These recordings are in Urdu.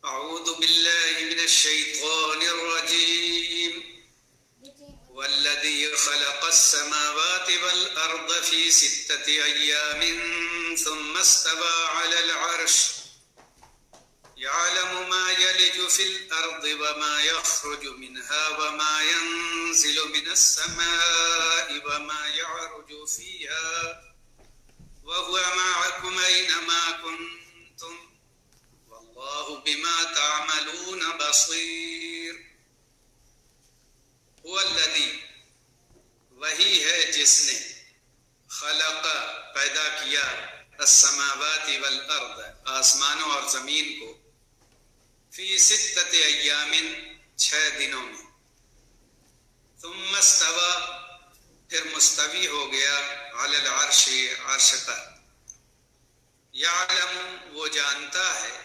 أعوذ بالله من الشيطان الرجيم والذي خلق السماوات والأرض في 6 أيام ثم استوى على العرش يعلم ما يلج في الأرض وما يخرج منها وما ينزل من السماء وما يعرج فيها وهو معكم أينما كنتم والله بما تعملون بصير. هو الذی، وہی ہے جس نے، خلق پیدا کیا، السماوات والارض آسمانوں اور زمین کو، فی 6 ایام 6 دنوں میں، ثم استوى پھر مستوی ہو گیا، علی العرش عرش پر، یعلم وہ جانتا ہے،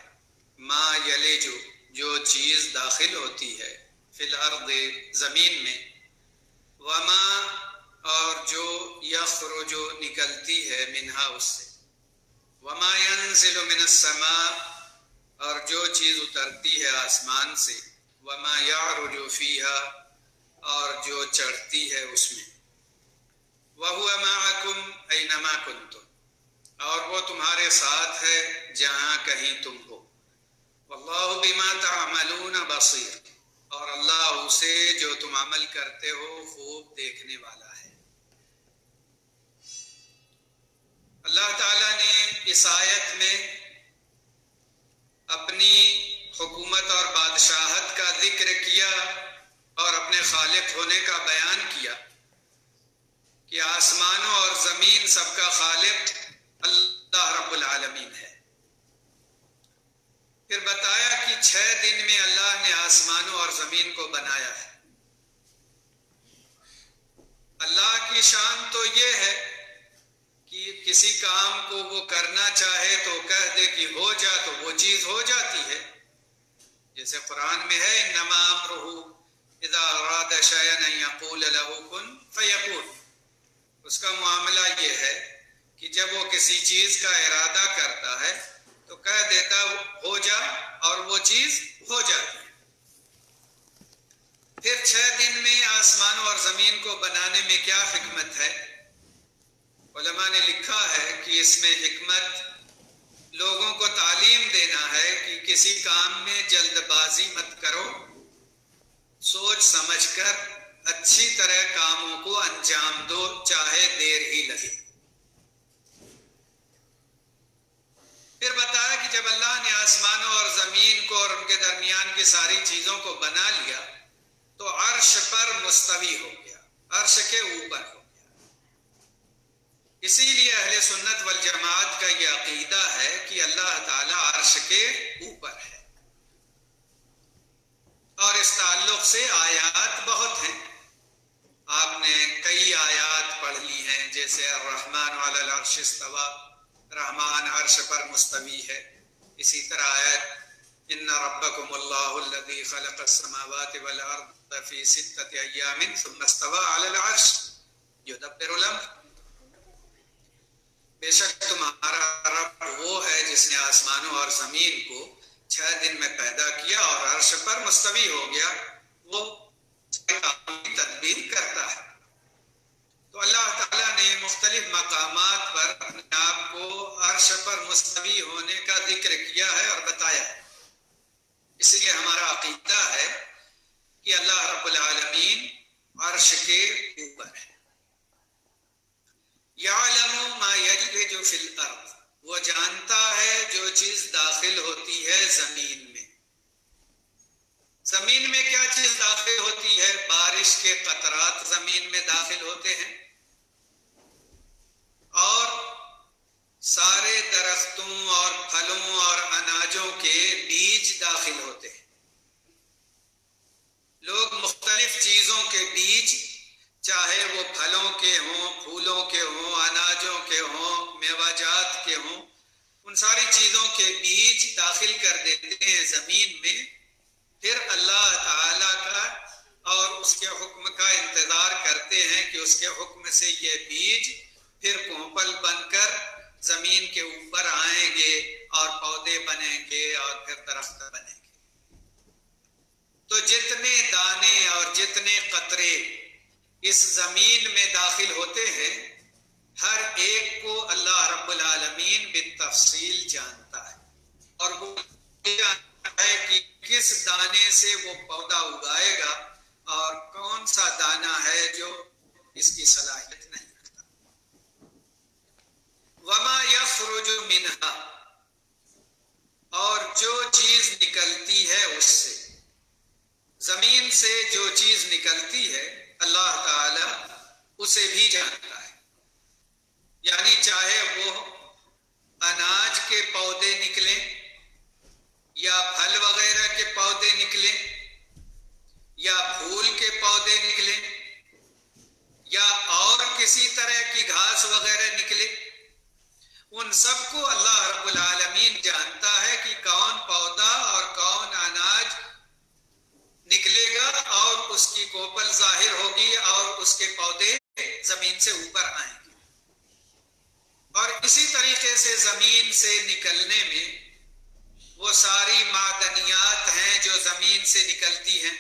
ما یلج جو چیز داخل ہوتی ہے، فی الارض زمین میں، وما اور جو یخرج نکلتی ہے، منہا اس سے، وما ینزل من السماء اور جو چیز اترتی ہے آسمان سے، وما یعرج فیہا اور جو چڑھتی ہے اس میں، وَهُوَ مَعَكُمْ أَيْنَمَا كُنْتُمْ اور وہ تمہارے ساتھ ہے جہاں کہیں تم ہو، وَاللَّهُ بِمَا تَعْمَلُونَ بَصِيرٌ اور اللہ اسے جو تم عمل کرتے ہو خوب دیکھنے والا ہے. اللہ تعالیٰ نے اس آیت میں اپنی حکومت اور بادشاہت کا ذکر کیا اور اپنے خالق ہونے کا بیان کیا کہ آسمانوں اور زمین سب کا خالق اللہ رب العالمین ہے. پھر بتایا کہ 6 دن میں اللہ نے آسمانوں اور زمین کو بنایا ہے. اللہ کی شان تو یہ ہے کہ کسی کام کو وہ کرنا چاہے تو کہہ دے کہ ہو جا تو وہ چیز ہو جاتی ہے. جیسے قرآن میں ہے انما امرہ اذا اراد شیئا ان یقول له کن فیکون. اس کا معاملہ یہ ہے کہ جب وہ کسی چیز کا ارادہ کرتا ہے تو کہہ دیتا ہو جا اور وہ چیز ہو جاتی ہے. پھر 6 دن میں آسمانوں اور زمین کو بنانے میں کیا حکمت ہے؟ علماء نے لکھا ہے کہ اس میں حکمت لوگوں کو تعلیم دینا ہے کہ کسی کام میں جلد بازی مت کرو، سوچ سمجھ کر اچھی طرح کاموں کو انجام دو، چاہے دیر ہی لگے. پھر بتایا کہ جب اللہ نے آسمانوں اور زمین کو اور ان کے درمیان کی ساری چیزوں کو بنا لیا تو عرش پر مستوی ہو گیا، عرش کے اوپر ہو گیا. اسی لیے اہل سنت والجماعت کا یہ عقیدہ ہے کہ اللہ تعالیٰ عرش کے اوپر ہے. اور اس تعلق سے آیات بہت ہیں. آپ نے کئی آیات پڑھ لی ہیں، جیسے الرحمن علی العرش استویٰ، رحمان عرش پر مستوی ہے. اسی طرح آیت ان ربکم اللہ الذی خلق السماوات والارض فی 6 ایام ثم استوى علی العرش یدبر الامر. بے شک تمہارا رب وہ ہے جس نے آسمانوں اور زمین کو 6 دن میں پیدا کیا اور عرش پر مستوی ہو گیا، وہ تدبیر کرتا ہے. تو اللہ تعالیٰ نے مختلف مقامات پر اپنے آپ کو عرش پر مستوی ہونے کا ذکر کیا ہے اور بتایا ہے. اس لیے ہمارا عقیدہ ہے کہ اللہ رب العالمین عرش کے اوپر ہے. یعلم ما یلج فی الارض وہ جانتا ہے جو چیز داخل ہوتی ہے زمین میں. زمین میں کیا چیز داخل ہوتی ہے؟ بارش کے قطرات زمین میں داخل ہوتے ہیں اور سارے درختوں اور پھلوں اور اناجوں کے بیج داخل ہوتے ہیں. لوگ مختلف چیزوں کے بیج، چاہے وہ پھلوں کے ہوں، پھولوں کے ہوں، اناجوں کے ہوں، میوہ جات کے ہوں، ان ساری چیزوں کے بیج داخل کر دیتے ہیں زمین میں. پھر اللہ تعالیٰ کا اور اس کے حکم کا انتظار کرتے ہیں کہ اس کے حکم سے یہ بیج پھر کونپل بن کر زمین کے اوپر آئیں گے اور پودے بنیں گے اور پھر درخت بنیں گے. تو جتنے دانے اور جتنے قطرے اس زمین میں داخل ہوتے ہیں ہر ایک کو اللہ رب العالمین بالتفصیل جانتا ہے، اور وہ جانتا ہے کہ کس دانے سے وہ پودا اگائے گا اور کون سا دانہ ہے جو اس کی صلاحیت نہیں رکھتا۔ وما یخرج منہا، اور جو چیز نکلتی ہے اس سے، زمین سے جو چیز نکلتی ہے اللہ تعالی اسے بھی جانتا ہے، یعنی چاہے وہ اناج کے پودے نکلیں یا پھل وغیرہ کے پودے نکلیں یا پھول کے پودے نکلیں یا اور کسی طرح کی گھاس وغیرہ نکلے، ان سب کو اللہ رب العالمین جانتا ہے کہ کون پودا اور کون اناج نکلے گا اور اس کی کوپل ظاہر ہوگی اور اس کے پودے زمین سے اوپر آئیں گے۔ اور اسی طریقے سے زمین سے نکلنے میں وہ ساری معدنیات ہیں جو زمین سے نکلتی ہیں۔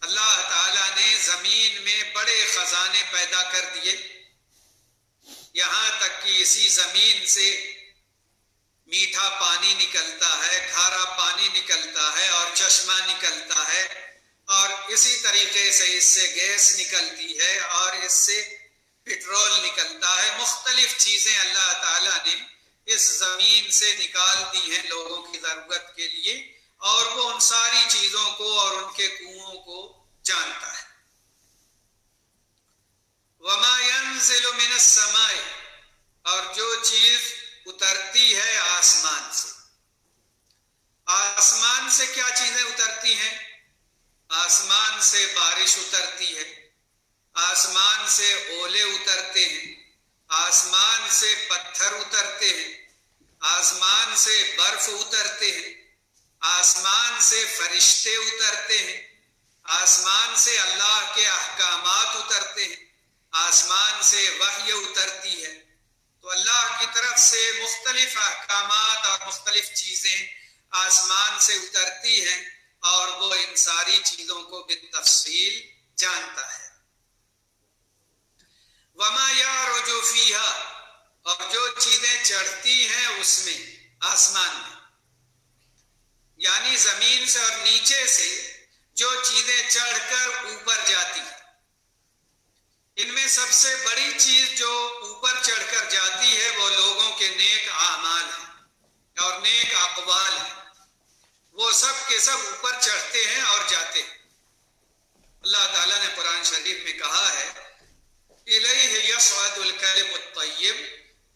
اللہ تعالیٰ نے زمین میں بڑے خزانے پیدا کر دیے، یہاں تک کہ اسی زمین سے میٹھا پانی نکلتا ہے، کھارا پانی نکلتا ہے اور چشمہ نکلتا ہے، اور اسی طریقے سے اس سے گیس نکلتی ہے اور اس سے پٹرول نکلتا ہے۔ مختلف چیزیں اللہ تعالیٰ نے اس زمین سے نکال دی ہیں لوگوں کی ضرورت کے لیے، اور وہ ان ساری چیزوں کو اور ان کے کنوؤں کو جانتا ہے۔ وما ينزل من السماء، اور جو چیز اترتی ہے آسمان سے۔ آسمان سے کیا چیزیں اترتی ہیں؟ آسمان سے بارش اترتی ہے، آسمان سے اولے اترتے ہیں، آسمان سے پتھر اترتے ہیں، آسمان سے برف اترتے ہیں، آسمان سے فرشتے اترتے ہیں، آسمان سے اللہ کے احکامات اترتے ہیں، آسمان سے وحی اترتی ہے۔ تو اللہ کی طرف سے مختلف احکامات اور مختلف چیزیں آسمان سے اترتی ہیں، اور وہ ان ساری چیزوں کو بالتفصیل جانتا ہے۔ وما یعرج فیہا، اور جو چیزیں چڑھتی ہیں اس میں، آسمان میں، یعنی زمین سے اور نیچے سے جو چیزیں چڑھ کر اوپر جاتی ہیں، ان میں سب سے بڑی چیز جو اوپر چڑھ کر جاتی ہے وہ لوگوں کے نیک اعمال ہیں اور نیک اقوال ہیں، وہ سب کے سب اوپر چڑھتے ہیں اور جاتے ہیں۔ اللہ تعالیٰ نے قرآن شریف میں کہا ہے الیہ یصعد الکلم الطیب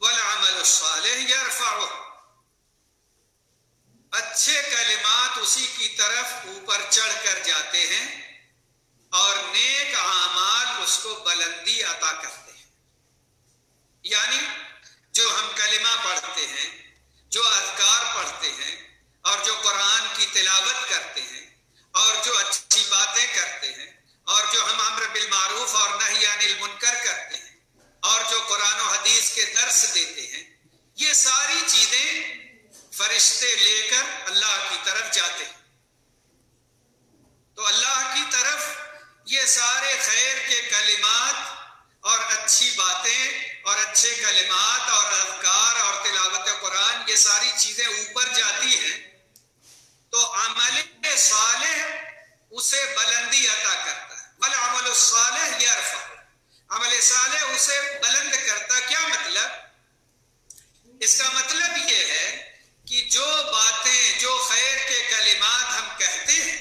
والعمل الصالح یرفعہ، اچھے کلمات اسی کی طرف اوپر چڑھ کر جاتے ہیں اور نیک اعمال اس کو بلندی عطا کرتے ہیں۔ یعنی جو ہم کلمہ پڑھتے ہیں، جو اذکار پڑھتے ہیں اور جو قرآن کی تلاوت کرتے ہیں اور جو اچھی باتیں کرتے ہیں اور جو ہم امر بالمعروف اور نہی عن المنکر کرتے ہیں اور جو قرآن و حدیث کے درس دیتے ہیں، یہ ساری چیزیں فرشتے لے کر اللہ کی طرف جاتے ہیں۔ تو اللہ کی طرف یہ سارے خیر کے کلمات اور اچھی باتیں اور اچھے کلمات اور اذکار اور تلاوت قرآن، یہ ساری چیزیں اوپر جاتی ہیں، تو عمل صالح اسے بلندی عطا کرتا ہے۔ والعمل الصالح یرفع، عمل صالح اسے بلند کرتا۔ کیا مطلب؟ اس کا مطلب یہ ہے کہ جو باتیں، جو خیر کے کلمات ہم کہتے ہیں،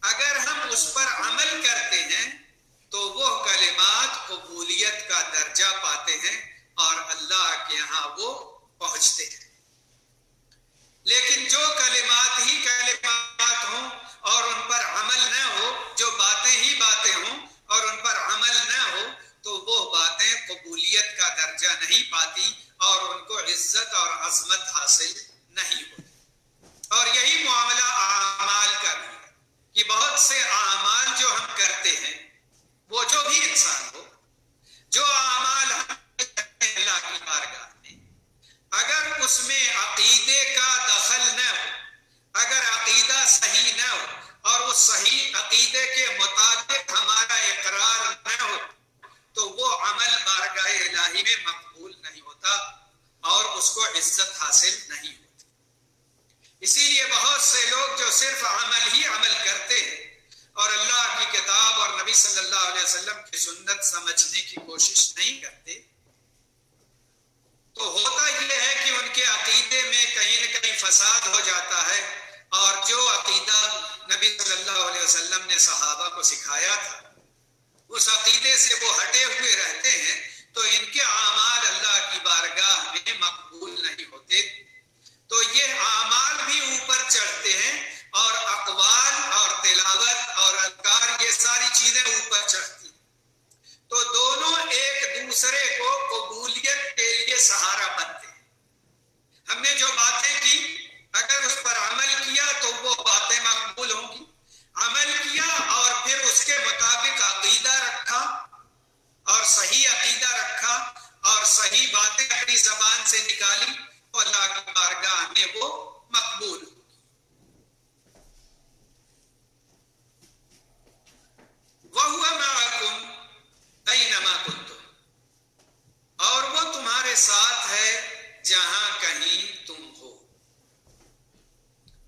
اگر ہم اس پر عمل کرتے ہیں تو وہ کلمات قبولیت کا درجہ پاتے ہیں اور اللہ کے ہاں وہ پہنچتے ہیں۔ نہیں ہوتی۔ اسی لیے بہت سے لوگ جو صرف عمل ہی عمل کرتے ہیں اور اللہ کی کتاب اور نبی صلی اللہ علیہ وسلم کی سنت سمجھنے کی کوشش نہیں کرتے، تو ہوتا یہ ہے کہ ان کے عقیدے میں کہیں نہ کہیں فساد ہو جاتا ہے، اور جو عقیدہ نبی صلی اللہ علیہ وسلم نے صحابہ کو سکھایا تھا اس عقیدے سے وہ ہٹے ہوئے رہتے ہیں، تو ان کے اعمال اللہ کی بارگاہ میں مقبول نہیں ہوتے۔ تو یہ اعمال بھی اوپر چڑھتے ہیں اور اقوال اور تلاوت اور اذکار یہ ساری چیزیں اوپر چڑھتی ہیں، تو دونوں ایک دوسرے کو قبولیت کے لیے سہارا بنتے ہیں۔ ہم نے جو باتیں کی اگر اس پر عمل کیا تو وہ باتیں مقبول ہوں گی، عمل کیا اور پھر اس کے مطابق عقیدہ رکھا اور صحیح عقیدہ رکھا اور صحیح باتیں اپنی زبان سے نکالی تو اللہ کی بارگاہ میں وہ مقبول ہوگی۔ وَهُوَ مَعَكُمْ أَيْنَمَا كُنتُمْ، اور وہ تمہارے ساتھ ہے جہاں کہیں تم ہو۔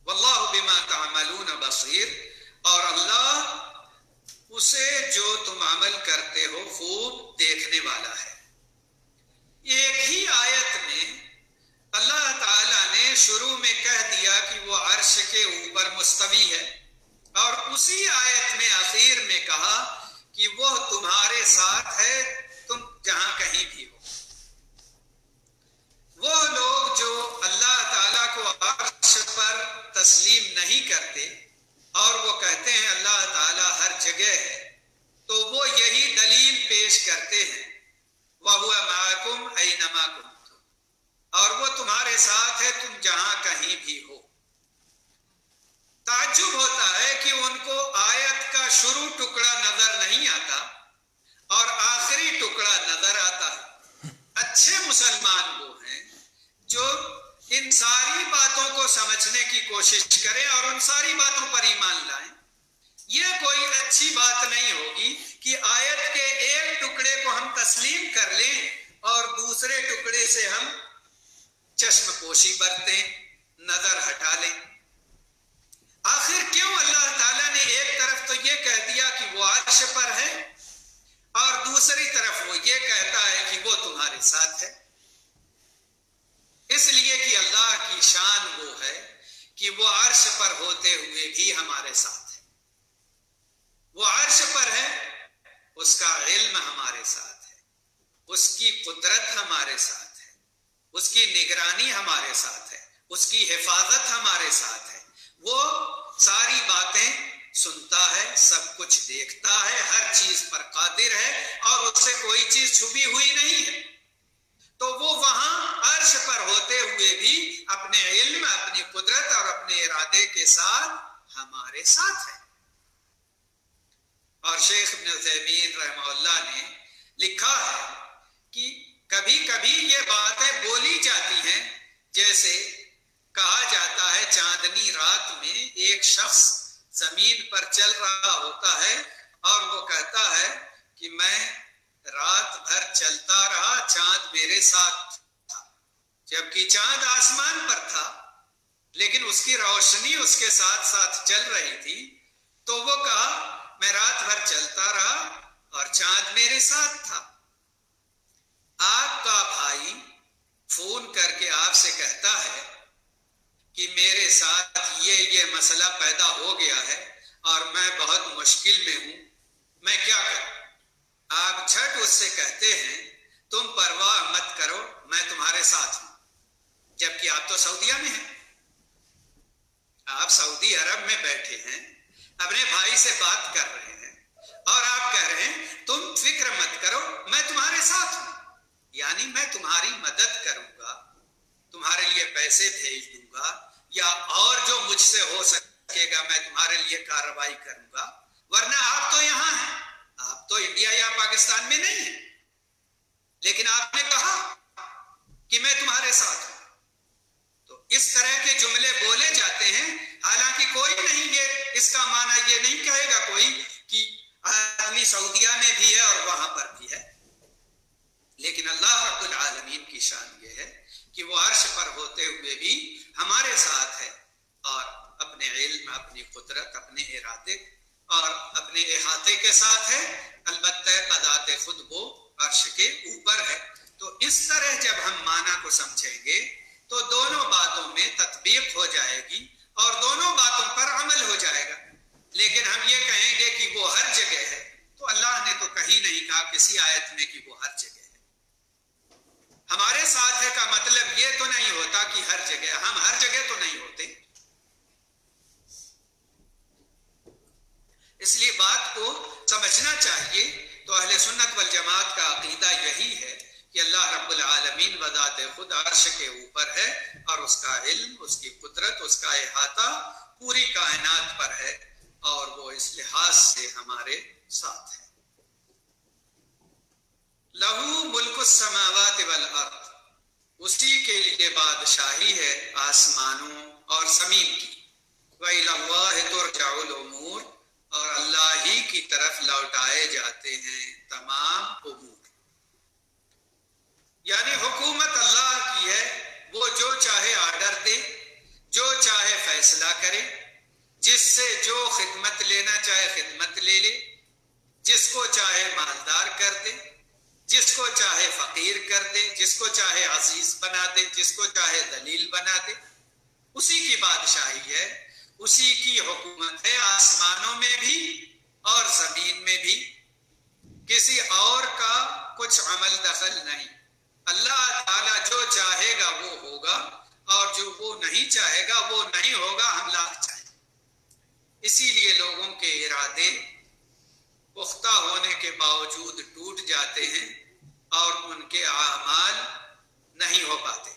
وَاللَّهُ بِمَا تَعْمَلُونَ بَصِيرٌ، اور اللہ اسے جو تم عمل کرتے ہو خوب دیکھنے والا ہے۔ ایک ہی آیت میں اللہ تعالیٰ نے شروع میں کہہ دیا کہ وہ عرش کے اوپر مستوی ہے، اور اسی آیت میں اخیر میں کہا کہ وہ تمہارے ساتھ ہے تم جہاں کہیں بھی ہو۔ وہ لوگ جو اللہ تعالیٰ کو عرش پر تسلیم نہیں کرتے اور وہ کہتے ہیں اللہ تعالیٰ ہر جگہ ہے، تو وہ یہی دلیل پیش کرتے ہیں وَهُوَ مَعَكُمْ أَيْنَمَا كُنتُمْ، اور وہ تمہارے ساتھ ہے تم جہاں کہیں بھی ہو۔ تعجب ہوتا ہے کہ ان کو آیت کا شروع ٹکڑا نظر نہیں آتا اور آخری ٹکڑا نظر آتا ہے۔ اچھے مسلمان وہ ہیں جو ان ساری باتوں کو سمجھنے کی کوشش کریں اور ان ساری باتوں پر ایمان لائیں۔ یہ کوئی اچھی بات نہیں ہوگی کہ آیت کے ایک ٹکڑے کو ہم تسلیم کر لیں اور دوسرے ٹکڑے سے ہم چشم پوشی برتیں، نظر ہٹا لیں۔ آخر کیوں اللہ تعالیٰ نے ایک طرف تو یہ کہہ دیا کہ وہ عرش پر ہے اور دوسری طرف وہ یہ کہتا ہے کہ وہ تمہارے ساتھ ہے؟ اس لیے کہ اللہ کی شان وہ ہے کہ وہ عرش پر ہوتے ہوئے بھی ہمارے ساتھ ہے۔ وہ عرش پر ہے، اس کا علم ہمارے ساتھ ہے، اس کی قدرت ہمارے ساتھ ہے، اس کی نگرانی ہمارے ساتھ ہے، اس کی حفاظت ہمارے ساتھ ہے۔ وہ ساری باتیں سنتا ہے، سب کچھ دیکھتا ہے، ہر چیز پر قادر ہے اور اس سے کوئی چیز چھپی ہوئی نہیں ہے۔ تو وہ وہاں عرش پر ہوتے ہوئے بھی اپنے علم، اپنی قدرت اور اپنے ارادے کے ساتھ ہمارے ساتھ ہے۔ اور شیخ ابن عثیمین رحمہ اللہ نے لکھا ہے کہ کبھی کبھی یہ باتیں بولی جاتی ہیں، جیسے کہا جاتا ہے چاندنی رات میں ایک شخص زمین پر چل رہا ہوتا ہے اور وہ کہتا ہے کہ میں رات بھر چلتا رہا، چاند میرے ساتھ تھا، جبکہ چاند آسمان پر تھا لیکن اس کی روشنی اس کے ساتھ ساتھ چل رہی تھی۔ تو وہ کہا میں رات بھر چلتا رہا اور چاند میرے ساتھ تھا۔ آپ کا بھائی فون کر کے آپ سے کہتا ہے کہ میرے ساتھ یہ مسئلہ پیدا ہو گیا ہے اور میں بہت مشکل میں ہوں، میں کیا کروں؟ آپ جھٹ اس سے کہتے ہیں تم پرواہ مت کرو، میں تمہارے ساتھ ہوں، جبکہ آپ تو سعودیہ میں ہیں، آپ سعودی عرب میں بیٹھے ہیں، اپنے بھائی سے بات کر رہے ہیں اور آپ کہہ رہے ہیں تم فکر مت کرو میں تمہارے ساتھ ہوں، یعنی میں تمہاری مدد کروں گا، تمہارے لیے پیسے بھیج دوں گا، یا اور جو مجھ سے ہو سکے گا میں تمہارے لیے کارروائی کروں گا، ورنہ آپ تو یہاں ہیں، آپ تو انڈیا یا پاکستان میں نہیں ہیں، لیکن آپ نے کہا کہ میں تمہارے ساتھ ہوں۔ تو اس طرح کے جملے بولے جاتے ہیں، حالانکہ کوئی نہیں یہ اس کا معنی یہ نہیں کہے گا کوئی کہ آدمی سعودیہ میں بھی ہے اور وہاں پر بھی ہے، لیکن اللہ رب العالمین کی شان یہ ہے کہ وہ عرش پر ہوتے ہوئے بھی ہمارے ساتھ ہے، اور اپنے علم، اپنی قدرت، اپنے ارادے اور اپنے احاطے کے ساتھ ہے، البتہ بذات خود وہ عرش کے اوپر ہے۔ تو اس طرح جب ہم معنی کو سمجھیں گے تو دونوں باتوں میں تطبیق ہو جائے گی اور دونوں باتوں پر عمل ہو جائے گا۔ لیکن ہم یہ کہیں گے کہ وہ ہر جگہ ہے، تو اللہ نے تو کہیں نہیں کہا کسی آیت میں کہ وہ ہر جگہ ہے۔ ہمارے ساتھ ہے کا مطلب یہ تو نہیں ہوتا کہ ہر جگہ، ہم ہر جگہ تو نہیں ہوتے۔ اس لیے بات کو سمجھنا چاہیے۔ تو اہل سنت والجماعت کا عقیدہ یہی ہے کہ اللہ رب العالمین بذات خود عرش کے اوپر ہے، اور اس کا علم، اس کی قدرت، اس کا احاطہ پوری کائنات پر ہے، اور وہ اس لحاظ سے ہمارے ساتھ ہے۔ لہو ملک السماوات والارض، اسی کے لیے بادشاہی ہے آسمانوں اور زمین کی۔ وَإِلَى اللَّهِ تُرْجَعُ الْأُمُورُ، اور اللہ ہی کی طرف لوٹائے جاتے ہیں تمام امور۔ یعنی حکومت اللہ کی ہے، وہ جو چاہے آرڈر دے، جو چاہے فیصلہ کرے، جس سے جو خدمت لینا چاہے خدمت لے لے، جس کو چاہے مالدار کر دے، جس کو چاہے فقیر کر دے، جس کو چاہے عزیز بنا دے، جس کو چاہے ذلیل بنا دے۔ اسی کی بادشاہی ہے، اسی کی حکومت ہے، آسمانوں میں بھی اور زمین میں بھی۔ کسی اور کا کچھ عمل دخل نہیں۔ اللہ تعالیٰ جو چاہے گا وہ ہوگا، اور جو وہ نہیں چاہے گا وہ نہیں ہوگا، ہم لاکھ چاہیں۔ اسی لیے لوگوں کے ارادے پختہ ہونے کے باوجود ٹوٹ جاتے ہیں اور ان کے اعمال نہیں ہو پاتے،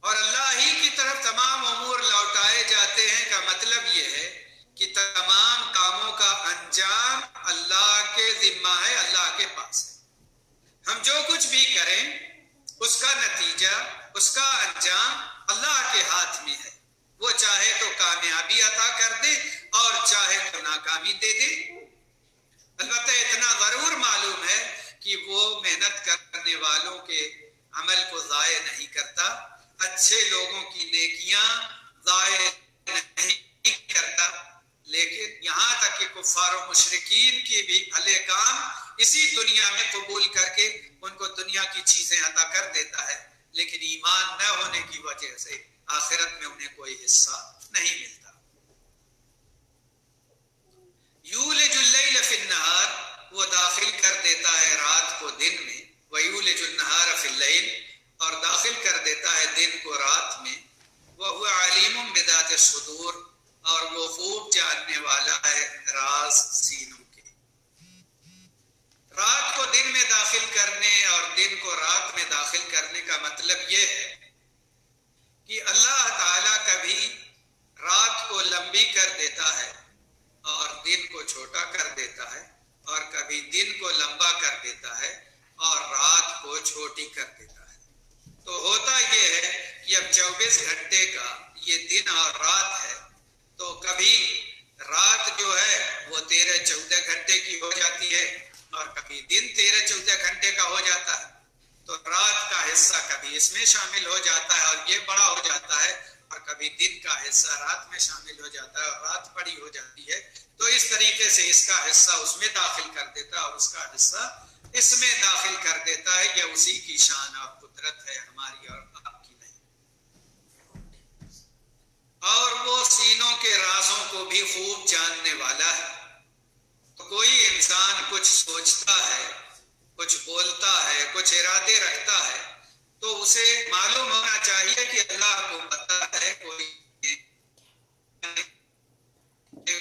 اور اللہ ہی کی طرف تمام امور لوٹائے جاتے ہیں کا مطلب یہ ہے کہ تمام کاموں کا انجام اللہ کے ذمہ ہے، اللہ کے پاس ہے۔ ہم جو کچھ بھی کریں اس کا نتیجہ، اس کا انجام اللہ کے ہاتھ میں ہے۔ وہ چاہے تو کامیابی عطا کر دے اور چاہے تو ناکامی دے دے۔ البتہ اتنا ضرور معلوم ہے کہ وہ محنت کرنے والوں کے عمل کو ضائع نہیں کرتا، اچھے لوگوں کی نیکیاں ضائع نہیں کرتا، لیکن یہاں تک کہ کفار و مشرکین کی بھی بھلے کام اسی دنیا میں قبول کر کے ان کو دنیا کی چیزیں عطا کر دیتا ہے، لیکن ایمان نہ ہونے کی وجہ سے آخرت میں انہیں کوئی حصہ نہیں ملتا۔ یولج اللیل فی النہار، وہ داخل کر دیتا ہے رات کو دن میں، ویولج النہار فی اللیل، اور داخل کر دیتا ہے دن کو رات میں، وہو علیم بذات الصدور، اور وہ خوب جاننے والا ہے راز سینوں کے۔ رات کو دن میں داخل کرنے اور دن کو رات میں داخل کرنے کا مطلب یہ ہے کہ اللہ تعالیٰ کبھی رات کو لمبی کر دیتا ہے اور دن کو چھوٹا کر دیتا ہے، اور کبھی دن کو لمبا کر دیتا ہے اور رات کو چھوٹی کر دیتا ہے۔ تو ہوتا یہ ہے کہ اب 24 گھنٹے کا یہ دن اور رات ہے، تو کبھی رات جو ہے وہ 13-14 گھنٹے کی ہو جاتی ہے، اور کبھی دن 13-14 گھنٹے کا ہو جاتا ہے۔ تو رات کا حصہ کبھی اس میں شامل ہو جاتا ہے اور یہ بڑا ہو جاتا ہے، اور کبھی دن کا حصہ رات میں شامل ہو جاتا ہے اور رات بڑی ہو جاتی ہے۔ تو اس طریقے سے اس کا حصہ اس میں داخل کر دیتا ہے اور اس کا حصہ اس میں داخل کر دیتا ہے۔ یہ اسی کی شان اور قدرت ہے، ہماری اور آپ کی نہیں۔ اور وہ سینوں کے رازوں کو بھی خوب جاننے والا ہے۔ تو کوئی انسان کچھ سوچتا ہے، کچھ بولتا ہے، کچھ ارادے رکھتا ہے، تو اسے معلوم ہونا چاہیے کہ اللہ کو پتہ ہے کوئی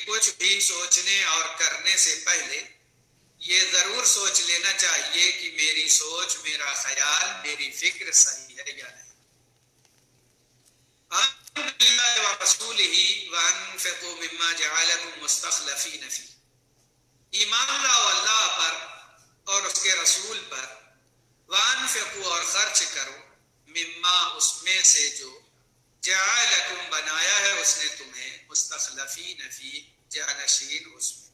کچھ بھی سوچنے اور کرنے سے پہلے یہ ضرور سوچ لینا چاہیے کہ میری سوچ، میرا خیال، میری فکر صحیح ہے یا نہیں۔ آمنوا باللہ ورسولہ وانفقوا مما جعلکم مستخلفین فیہ، ایمان لاؤ اللہ پر اور اس کے رسول پر، وانفقوا اور خرچ کرو، مما اس میں سے جو جعلکم بنایا ہے اس نے تمہیں، مستخلفین فی جانشین اس میں،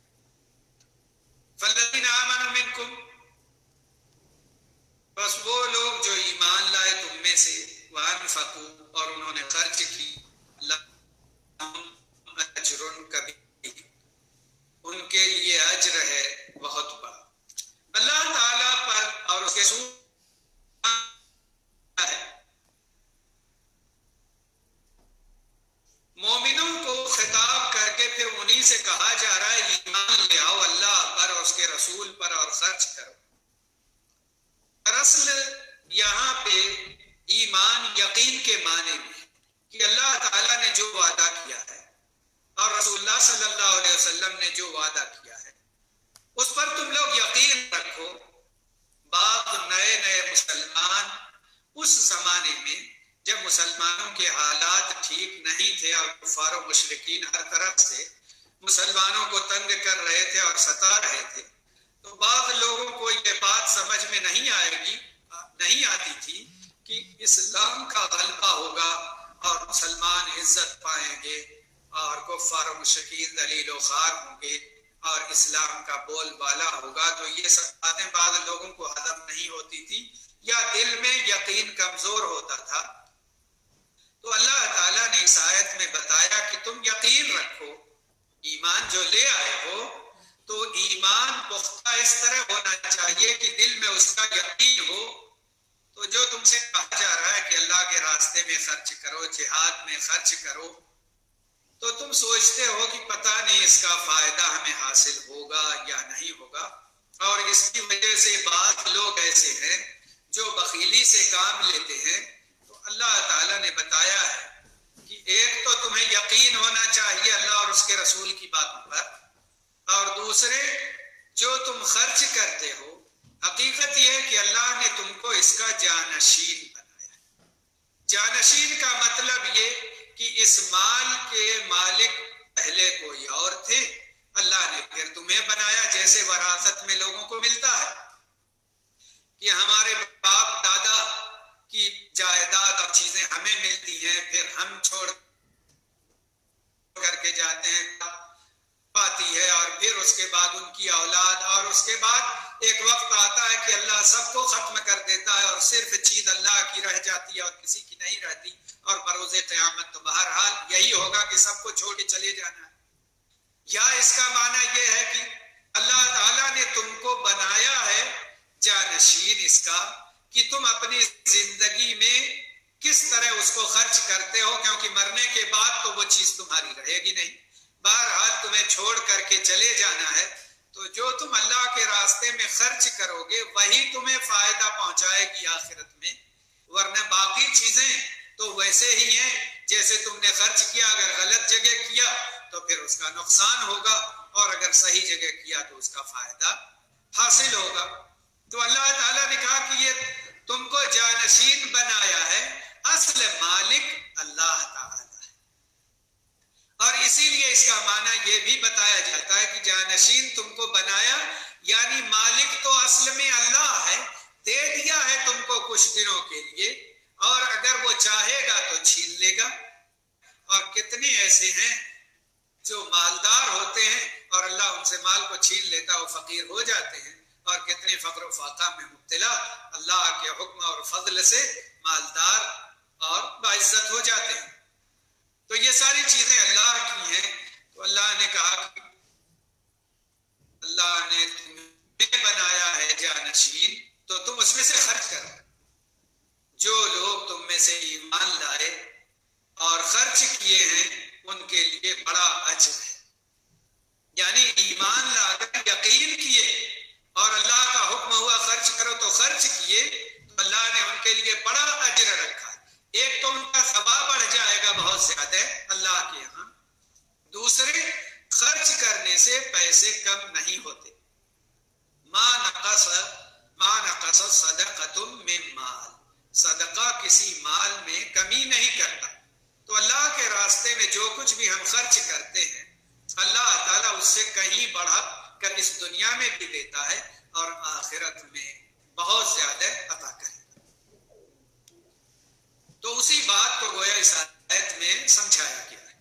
فالذین آمنوا منکم، بس وہ لوگ جو ایمان لائے تم میں سے وانفقوا اور انہوں نے خرچ کی لہم اجر کبیر ان کے لیے اجر ہے بہت بڑا اللہ تعالیٰ پر اور اس کے رسول ہے مومنوں کو خطاب کر کے پھر انہی سے کہا جا رہا ہے ایمان لے آؤ اللہ پر اور اس کے رسول پر اور خرچ کرو۔ دراصل یہاں پہ ایمان یقین کے معنی میں کہ اللہ تعالیٰ نے جو وعدہ کیا ہے اور رسول اللہ صلی اللہ علیہ وسلم نے جو وعدہ کیا ہے اس پر تم لوگ یقین رکھو۔ بعض نئے مسلمان اس زمانے میں جب مسلمانوں کے حالات ٹھیک نہیں تھے اور کفار و مشرکین ہر طرف سے مسلمانوں کو تنگ کر رہے تھے اور ستا رہے تھے، تو بعض لوگوں کو یہ بات سمجھ میں نہیں آتی تھی کہ اسلام کا غلبہ ہوگا اور مسلمان عزت پائیں گے اور کفار و مشرکین ذلیل و خوار ہوں گے اور اسلام کا بول بالا ہوگا۔ تو یہ سب باتیں بعض لوگوں کو ہضم نہیں ہوتی تھی یا دل میں یقین کمزور ہوتا تھا، تو اللہ تعالیٰ نے اس آیت میں بتایا کہ تم یقین رکھو، ایمان جو لے آئے ہو تو ایمان پختہ اس طرح ہونا چاہیے کہ دل میں اس کا یقین ہو۔ تو جو تم سے کہا جا رہا ہے کہ اللہ کے راستے میں خرچ کرو، جہاد میں خرچ کرو، تو تم سوچتے ہو کہ پتہ نہیں اس کا فائدہ ہمیں حاصل ہوگا یا نہیں ہوگا، اور اس کی وجہ سے بعض لوگ ایسے ہیں جو بخیلی سے کام لیتے ہیں۔ تو اللہ تعالیٰ نے بتایا ہے کہ ایک تو تمہیں یقین ہونا چاہیے اللہ اور اس کے رسول کی باتوں پر، اور دوسرے جو تم خرچ کرتے ہو حقیقت یہ ہے کہ اللہ نے تم کو اس کا جانشین بنایا۔ جانشین کا مطلب یہ کہ اس مال کے مالک پہلے کوئی اور تھے، اللہ نے پھر تمہیں بنایا، جیسے وراثت میں لوگوں کو ملتا ہے کہ ہمارے باپ دادا کی جائیداد اور چیزیں ہمیں ملتی ہیں، پھر ہم چھوڑ کر کے جاتے ہیں پاتی ہے، اور پھر اس کے بعد ان کی اولاد، اور اس کے بعد ایک وقت آتا ہے کہ اللہ سب کو ختم کر دیتا ہے اور صرف چیز اللہ کی رہ جاتی ہے اور کسی کی نہیں رہتی، اور بروز قیامت تو بہرحال یہی ہوگا کہ سب کو چھوڑ کے چلے جانا ہے۔ یا اس کا معنی یہ ہے کہ اللہ تعالیٰ نے تم کو بنایا ہے جانشین اس کا کہ تم اپنی زندگی میں کس طرح اس کو خرچ کرتے ہو، کیونکہ مرنے کے بعد تو وہ چیز تمہاری رہے گی نہیں، بہرحال تمہیں چھوڑ کر کے چلے جانا ہے۔ تو جو تم اللہ کے راستے میں خرچ کرو گے وہی تمہیں فائدہ پہنچائے گی آخرت میں، ورنہ باقی چیزیں تو ویسے ہی ہیں جیسے تم نے خرچ کیا، اگر غلط جگہ کیا تو پھر اس کا نقصان ہوگا، اور اگر صحیح جگہ کیا تو اس کا فائدہ حاصل ہوگا۔ تو اللہ تعالیٰ نے کہا کہ یہ تم کو جانشین بنایا ہے، اصل مالک اللہ تعالیٰ ہے، اور اسی لیے اس کا معنی یہ بھی بتایا جاتا ہے کہ جانشین تم کو بنایا، یعنی مالک تو اصل میں اللہ ہے، دے دیا ہے تم کو کچھ دنوں کے لیے، اور اگر وہ چاہے گا تو چھین لے گا۔ اور کتنے ایسے ہیں جو مالدار ہوتے ہیں اور اللہ ان سے مال کو چھین لیتا ہے، وہ فقیر ہو جاتے ہیں، اور کتنے فقر و فاقہ میں مبتلا اللہ کے حکم اور فضل سے مالدار اور باعزت ہو جاتے ہیں۔ تو یہ ساری چیزیں اللہ کی ہیں۔ تو اللہ نے کہا کہ اللہ نے تمہیں بنایا ہے جانشین، تو تم اس میں سے خرچ کرو۔ جو لوگ تم میں سے ایمان لائے اور خرچ کیے ہیں ان کے لیے بڑا اجر ہے، یعنی ایمان لا کر یقین کیے اور اللہ کا حکم ہوا خرچ کرو تو خرچ کیے، تو اللہ نے ان کے لیے بڑا اجر رکھا۔ ایک تو ان کا ثواب بڑھ جائے گا بہت زیادہ اللہ کے یہاں، دوسرے خرچ کرنے سے پیسے کم نہیں ہوتے۔ ما نقص صدقۃ من مال، صدقہ کسی مال میں کمی نہیں کرتا۔ تو اللہ کے راستے میں جو کچھ بھی ہم خرچ کرتے ہیں اللہ تعالیٰ اس سے کہیں بڑھا کر اس دنیا میں بھی دیتا ہے اور آخرت میں بہت زیادہ عطا کرے۔ تو اسی بات کو گویا اس آیت میں سمجھایا گیا ہے۔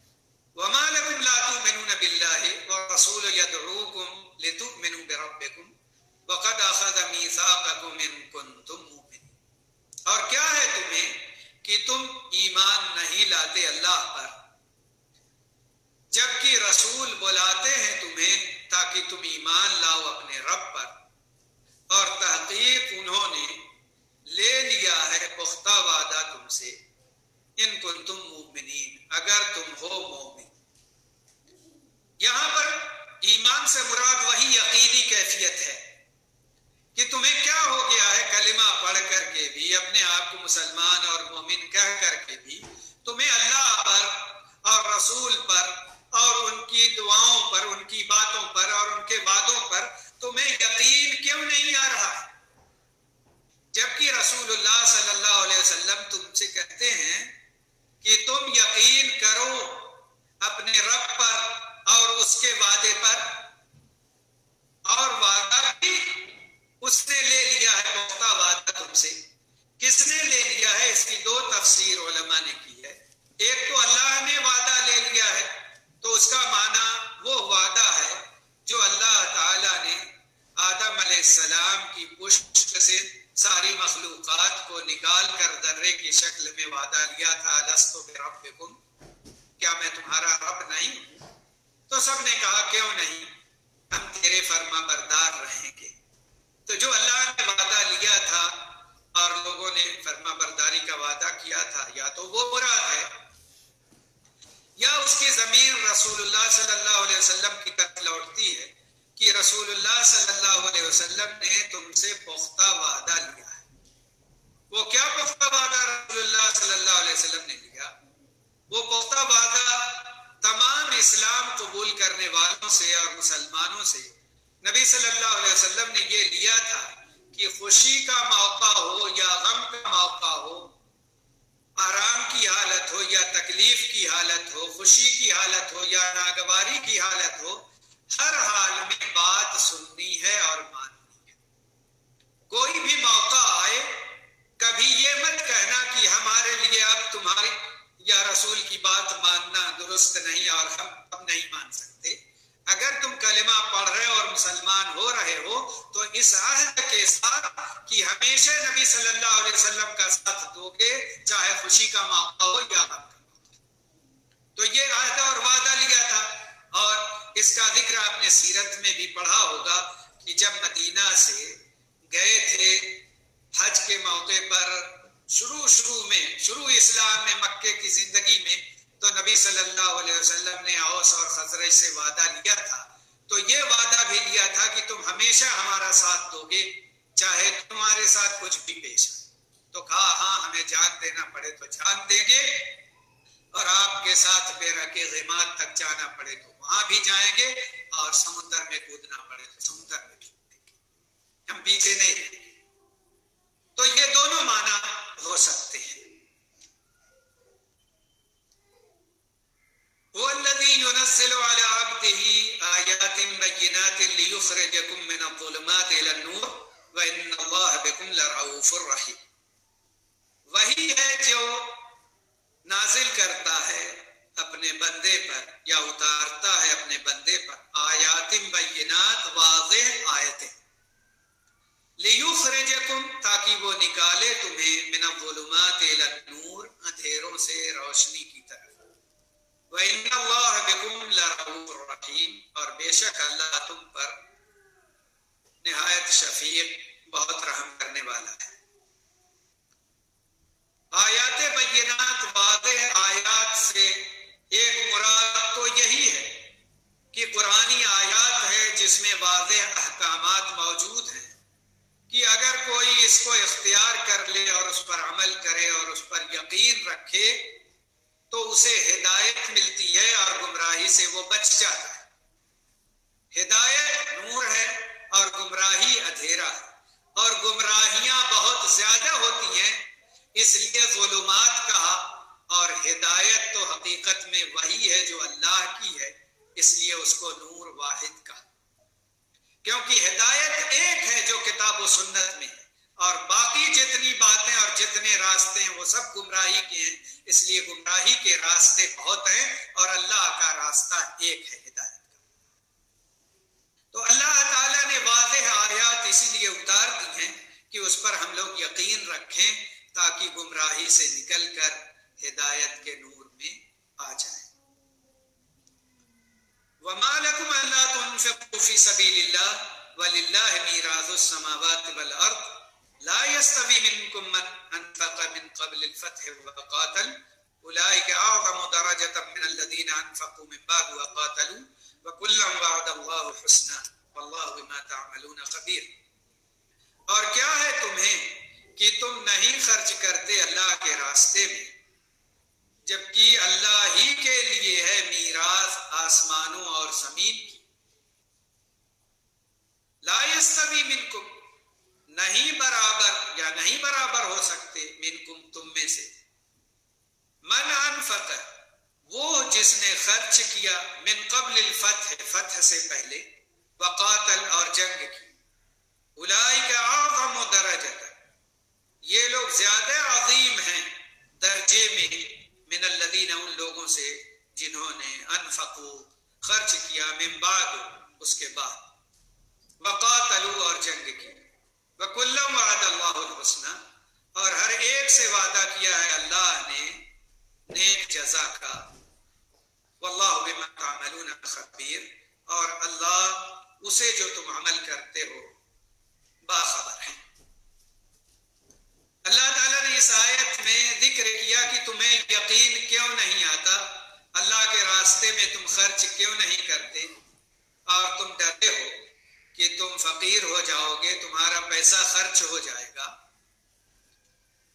وَمَا لَكُمْ لَا تُؤْمِنُونَ بِاللَّهِ وَالرَّسُولُ يَدْعُوكُمْ لِتُؤْمِنُوا بِرَبِّكُمْ وَقَدْ أَخَذَ مِيثَاقَكُمْ إِن كُنتُم مُؤْمِنِينَ۔ ایمان نہیں لاتے اللہ پر، جبکہ رسول بلاتے ہیں تمہیں تاکہ تم ایمان لاؤ اپنے رب پر، اور تحقیق انہوں نے لے لیا ہے پختہ وعدہ تم سے، ان کنتم مومنین، اگر تم ہو مومن۔ یہاں پر ایمان سے مراد وہی یقینی کیفیت ہے کہ تمہیں کیا ہو گیا ہے، کلمہ پڑھ کر کے بھی، اپنے آپ کو مسلمان اور مومن کہہ کر کے بھی تمہیں اللہ پر اور رسول پر اور ان کی دعاؤں پر، ان کی باتوں پر اور ان کے وعدوں پر تمہیں یقین کیوں نہیں آ رہا ہے؟ جبکہ رسول اللہ صلی اللہ علیہ وسلم تم سے کہتے ہیں کہ تم یقین کرو اپنے رب پر اور اس کے وعدے پر، اور وعدہ بھی اس نے لے لیا ہے، پختہ وعدہ تم سے۔ کس نے لے لیا ہے؟ اس کی دو تفسیر علماء نے کی ہے۔ ایک تو اللہ نے وعدہ لے لیا ہے، تو اس کا معنی وہ وعدہ ہے جو اللہ تعالیٰ نے آدم علیہ السلام کی پشت سے ساری مخلوقات کو نکال کر ذرے کی شکل میں وعدہ لیا تھا، لست بربکم، کیا میں تمہارا رب نہیں ہوں؟ تو سب نے کہا کیوں نہیں، ہم تیرے فرما بردار رہیں گے۔ تو جو اللہ نے وعدہ لیا تھا اور لوگوں نے فرما برداری کا وعدہ کیا تھا، یا تو وہ مراد ہے یا اس کی ضمیر رسول اللہ صلی اللہ علیہ وسلم کی طرف لوٹتی ہے کہ رسول اللہ صلی اللہ علیہ وسلم نے تم سے پختہ وعدہ لیا ہے۔ وہ کیا پختہ وعدہ رسول اللہ صلی اللہ علیہ وسلم نے لیا؟ وہ پختہ وعدہ تمام اسلام قبول کرنے والوں سے اور مسلمانوں سے نبی صلی اللہ علیہ وسلم نے یہ لیا تھا کہ خوشی کا موقع ہو یا غم کا موقع ہو، آرام کی حالت ہو یا تکلیف کی حالت ہو، خوشی کی حالت ہو یا ناگواری کی حالت ہو، ہر حال میں بات سننی ہے اور ماننی ہے۔ کوئی بھی موقع آئے، کبھی یہ مت کہنا کہ ہمارے لیے اب تمہاری یا رسول کی بات ماننا درست نہیں اور ہم اب نہیں مان سکتے۔ اگر تم کلمہ پڑھ رہے اور مسلمان ہو رہے ہو تو اس عہد کے ساتھ کہ ہمیشہ نبی صلی اللہ علیہ وسلم کا ساتھ دو گے، چاہے خوشی کا موقع ہو یا غم کا موقع۔ تو یہ عہد اور وعدہ لیا تھا، اور اس کا ذکر آپ نے سیرت میں بھی پڑھا ہوگا کہ جب مدینہ سے گئے تھے حج کے موقع پر، شروع اسلام میں مکے کی زندگی میں، تو نبی صلی اللہ علیہ وسلم نے اوس اور خزرج سے وعدہ لیا تھا۔ تو یہ وعدہ بھی لیا تھا کہ تم ہمیشہ ہمارا ساتھ دو گے، چاہے تمہارے ساتھ کچھ بھی پیش آئے۔ تو کہا ہاں، ہمیں جان دینا پڑے تو جان دیں گے، اور آپ کے ساتھ بیرق غماد تک جانا پڑے تو وہاں بھی جائیں گے، اور سمندر میں کودنا پڑے تو سمندر میں بھی کودیں گے، ہم پیچھے نہیں رہیں گے۔ تو یہ دونوں معنی ہو سکتے ہیں۔ وَالَّذِي يُنَزِّلُ عَلَىٰ عَبْدِهِ آيَاتٍ بَيِّنَاتٍ لِيُخْرِجَكُم مِّنَ الظُّلُمَاتِ إِلَى النُّورِ وَإِنَّ اللَّهَ بِكُمْ لَرَءُوفٌ رَحِيمٌ۔ وہی ہے جو نازل کرتا ہے اپنے بندے پر، یا اتارتا ہے اپنے بندے پر، آیات بینات، واضح آیتیں، لیخرجکم، تاکہ وہ نکالے تمہیں، من الظلمات الی النور، اندھیروں سے روشنی کی طرف، وَإِنَّ اللَّهَ بِكُمْ لَرَءُوفٌ رَحِيمٌ، اور بے شک اللہ تم پر نہایت شفیق، بہت رحم کرنے والا ہے۔ آیات بینات، واضح آیات سے ایک مراد تو یہی ہے کہ قرآنی آیات ہے جس میں واضح احکامات موجود ہیں، کہ اگر کوئی اس کو اختیار کر لے اور اس پر عمل کرے اور اس پر یقین رکھے تو اسے ہدایت ملتی ہے، اور گمراہی سے وہ بچ جاتا ہے۔ ہدایت نور ہے اور گمراہی اندھیرا ہے، اور گمراہیاں بہت زیادہ ہوتی ہیں، اس لیے ظلمات کہا، اور ہدایت تو حقیقت میں وہی ہے جو اللہ کی ہے، اس لیے اس کو نور واحد کہا، کیونکہ ہدایت ایک ہے جو کتاب و سنت میں ہے، اور باقی جتنی باتیں اور جتنے راستے ہیں وہ سب گمراہی کے ہیں، اس لیے گمراہی کے راستے بہت ہیں اور اللہ کا راستہ ایک ہے، ہدایت کا۔ تو اللہ تعالیٰ نے واضح آیات اسی لیے اتار دی ہیں کہ اس پر ہم لوگ یقین رکھیں، تاکہ گمراہی سے نکل کر وَلِلَّهِ مِيرَاثُ السَّمَاوَاتِ وَالْأَرْضِ لَا يَسْتَوِي مِنْكُمْ مَنْ أَنْفَقَ مِنْ قَبْلِ الْفَتْحِ وَقَاتَلَ أُولَئِكَ أَعْظَمُ دَرَجَةً مِنَ الَّذِينَ أَنْفَقُوا مِنْ بَعْدُ وَقَاتَلُوا وَكُلًّا وَعَدَ اللَّهُ الْحُسْنَى وَاللَّهُ بِمَا تَعْمَلُونَ خَبِيرٌ۔ اور کیا ہے تمہیں کہ تم نہیں خرچ کرتے اللہ کے راستے میں، جبکہ اللہ ہی کے لیے ہے میراث آسمانوں اور زمین کی۔ لا یستوی منکم، نہیں برابر یا نہیں برابر ہو سکتے، منکم تم میں سے، من انفق وہ جس نے خرچ کیا، من قبل الفتح فتح سے پہلے، وقاتل اور جنگ کی، اولئک اعظم درجۃ یہ لوگ زیادہ عظیم ہیں درجے میں، من الذین ان لوگوں سے جنہوں نے انفقوا خرچ کیا، من بعد اس کے بعد، وقاتلوا اور جنگ کی، وَكُلًّا وَعَدَ اللَّهُ الْحُسْنَى اور ہر ایک سے وعدہ کیا ہے اللہ نے نیک جزا کا، وَاللَّهُ بِمَا تَعْمَلُونَ خَبِيرٌ اور اللہ اسے جو تم عمل کرتے ہو باخبر ہے۔ اللہ تعالیٰ نے اس آیت میں ذکر کیا کہ تمہیں یقین کیوں نہیں آتا، اللہ کے راستے میں تم خرچ کیوں نہیں کرتے، اور تم ڈرتے ہو کہ تم فقیر ہو جاؤ گے، تمہارا پیسہ خرچ ہو جائے گا۔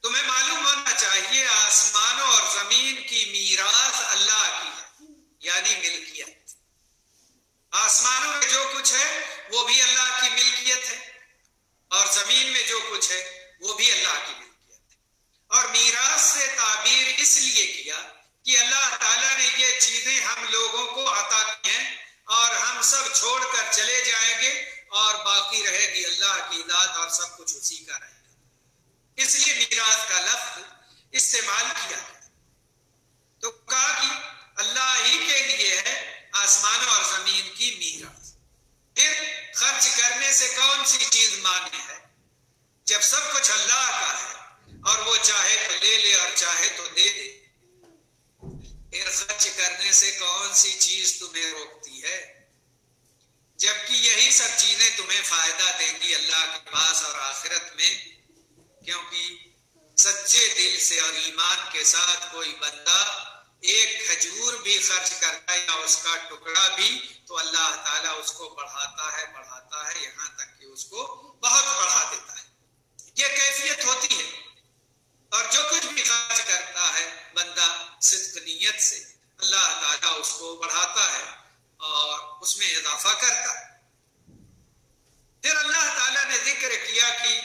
تمہیں معلوم ہونا چاہیے آسمانوں اور زمین کی میراث اللہ کی ہے، یعنی ملکیت۔ آسمانوں میں جو کچھ ہے وہ بھی اللہ کی ملکیت ہے، اور زمین میں جو کچھ ہے وہ بھی اللہ کی ملکیت ہے۔ اور میراث سے تعبیر اس لیے کیا کہ اللہ تعالیٰ نے یہ چیزیں ہم لوگوں کو عطا کی ہیں، اور ہم سب چھوڑ کر چلے جائیں گے، اور باقی رہے گی اللہ کی ذات، اور سب کچھ اسی کا رہے گا۔ اس لیے میراث کا لفظ استعمال کیا گیا۔ تو کہا کہ اللہ ہی کے لیے ہے آسمانوں اور زمین کی میراث۔ پھر خرچ کرنے سے کون سی چیز مانی ہے؟ جب سب کچھ اللہ کا ہے اور وہ چاہے تو لے لے اور چاہے تو دے دے، پھر خرچ کرنے سے کون سی چیز تمہیں روکتی ہے؟ جبکہ یہی سب چیزیں تمہیں فائدہ دیں گی اللہ کے پاس اور آخرت میں، کیونکہ سچے دل سے اور ایمان کے ساتھ کوئی بندہ ایک کھجور بھی خرچ کرتا ہے یا اس کا ٹکڑا بھی، تو اللہ تعالیٰ اس کو بڑھاتا ہے یہاں تک کہ اس کو بہت بڑھا دیتا ہے۔ یہ کیفیت ہوتی ہے۔ اور جو کچھ بھی خرچ کرتا ہے بندہ صدق نیت سے، اللہ تعالیٰ اس کو بڑھاتا ہے اور اس میں اضافہ کرتا ہے۔ پھر اللہ تعالیٰ نے ذکر کیا کہ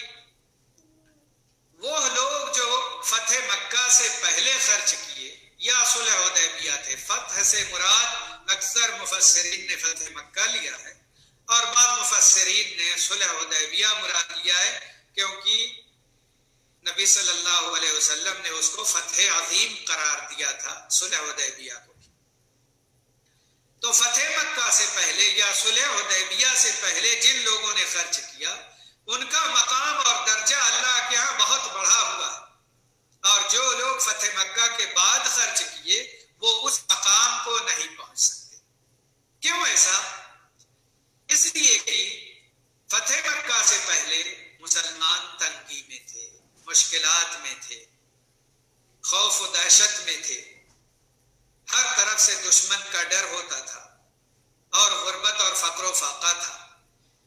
وہ لوگ جو فتح مکہ سے پہلے خرچ کیے یا صلح حدیبیہ تھے، فتح سے مراد اکثر مفسرین نے فتح مکہ لیا ہے، اور بعض مفسرین نے صلح حدیبیہ مراد لیا ہے، کیونکہ نبی صلی اللہ علیہ وسلم نے اس کو فتح عظیم قرار دیا تھا، صلح حدیبیہ کو۔ تو فتح مکہ سے پہلے یا صلح حدیبیہ سے پہلے جن لوگوں نے خرچ کیا، ان کا مقام اور درجہ اللہ کے ہاں بہت بڑھا ہوا ہے، اور جو لوگ فتح مکہ کے بعد خرچ کیے وہ اس مقام کو نہیں پہنچ سکتے۔ کیوں ایسا؟ اس لیے کہ فتح مکہ سے پہلے مسلمان تنگی میں تھے، مشکلات میں تھے، خوف و دہشت میں تھے، ہر طرف سے دشمن کا ڈر ہوتا تھا، اور غربت اور فقر و فاقہ تھا۔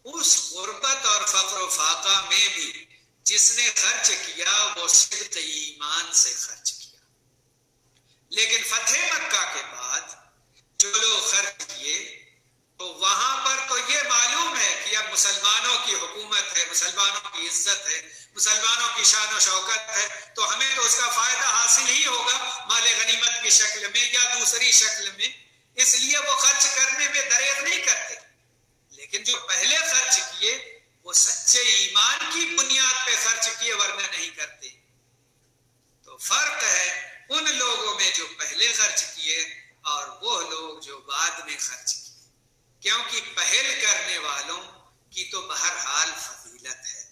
اس غربت اور فقر و فاقہ میں بھی جس نے خرچ کیا وہ صدق ایمان سے خرچ کیا۔ لیکن فتح مکہ کے بعد جو لوگ خرچ کیے، تو وہاں پر تو یہ معلوم ہے کہ اب مسلمانوں کی حکومت ہے، مسلمانوں کی عزت ہے، مسلمانوں کی شان و شوکت ہے، تو ہمیں تو اس کا فائدہ حاصل ہی ہوگا، مال غنیمت کی شکل میں یا دوسری شکل میں۔ اس لیے وہ خرچ کرنے میں دریغ نہیں کرتے۔ لیکن جو پہلے خرچ کیے وہ سچے ایمان کی بنیاد پہ خرچ کیے، ورنہ نہیں کرتے۔ تو فرق ہے ان لوگوں میں جو پہلے خرچ کیے اور وہ لوگ جو بعد میں خرچ کیے، کیونکہ پہل کرنے والوں کی تو بہرحال فضیلت ہے۔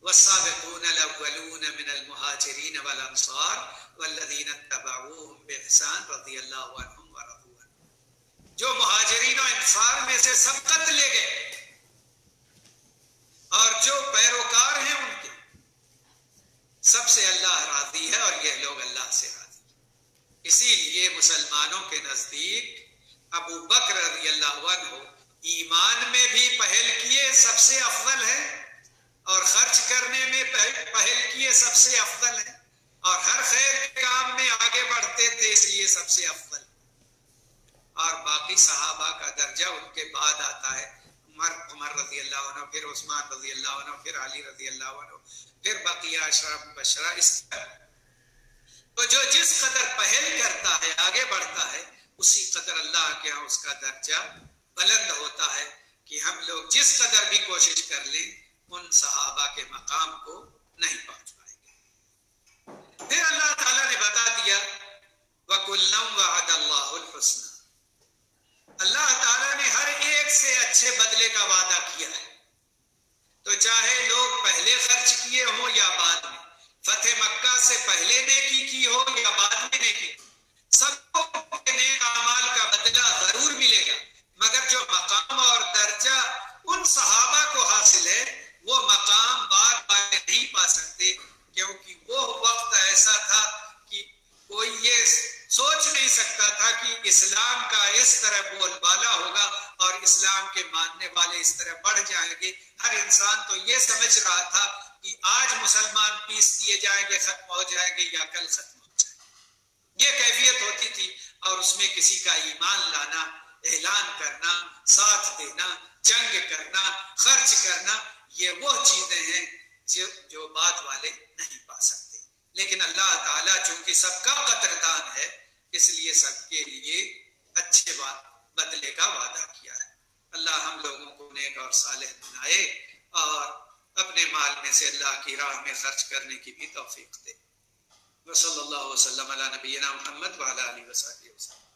والسابقون الاولون من المہاجرین والانصار والذین اتبعوهم باحسان رضی اللہ عنہم ورضوا عنہ، جو مہاجرین و انصار میں سے سبقت لے گئے اور جو پیروکار ہیں ان کے، سب سے اللہ راضی ہے اور یہ لوگ اللہ سے راضی ہیں۔ اسی لیے مسلمانوں کے نزدیک ابو بکر رضی اللہ عنہ ایمان میں بھی پہل کیے سب سے افضل ہے، اور خرچ کرنے میں پہل کیے سب سے افضل ہے، اور ہر خیر کے کام میں آگے بڑھتے تھے اس لیے سب سے افضل۔ اور باقی صحابہ کا درجہ ان کے بعد آتا ہے، عمر رضی اللہ عنہ، پھر عثمان رضی اللہ عنہ، پھر علی رضی اللہ عنہ، پھر بقیہ عشرہ مبشرہ، اس طرح۔ تو جو جس قدر پہل کرتا ہے، آگے بڑھتا ہے، اسی قدر اللہ کے ہاں اس کا درجہ بلند ہوتا ہے، کہ ہم لوگ جس قدر بھی کوشش کر لیں ان صحابہ کے مقام کو نہیں پہنچ پائیں گے۔ پھر اللہ تعالیٰ نے بتا دیا وَكُلًّا وَعَدَ اللَّهُ الْحُسْنَى، اللہ تعالیٰ نے ہر ایک سے اچھے بدلے کا وعدہ کیا ہے۔ تو چاہے لوگ پہلے خرچ کیے ہوں یا بعد میں، فتح مکہ سے پہلے نیکی کی ہو یا بعد میں نیکی، سب کو نیک اعمال کا بدلہ ضرور ملے گا، مگر جو مقام اور درجہ ان صحابہ کو حاصل ہے وہ مقام بار بار نہیں پا سکتے، کیونکہ وہ وقت ایسا تھا کہ کوئی یہ سوچ نہیں سکتا تھا کہ اسلام کا اس طرح بول بالا ہوگا اور اسلام کے ماننے والے اس طرح بڑھ جائیں گے۔ ہر انسان تو یہ سمجھ رہا تھا کہ آج مسلمان پیس دیے جائیں گے، ختم ہو جائیں گے، یا کل ختم ہو جائیں گے، یہ کیفیت ہوتی تھی۔ اور اس میں کسی کا ایمان لانا، اعلان کرنا، ساتھ دینا، جنگ کرنا، خرچ کرنا، یہ وہ چیزیں ہیں جو بعد والے نہیں پا سکتے۔ لیکن اللہ تعالیٰ چونکہ سب کا قدردان ہے، اس لیے سب کے لیے اچھے بدلے کا وعدہ کیا ہے۔ اللہ ہم لوگوں کو نیک اور صالح بنائے اور اپنے مال میں سے اللہ کی راہ میں خرچ کرنے کی بھی توفیق دے۔ وصلی اللہ وسلم علی نبینا محمد وعلی آلہ وصحبہ وسلم۔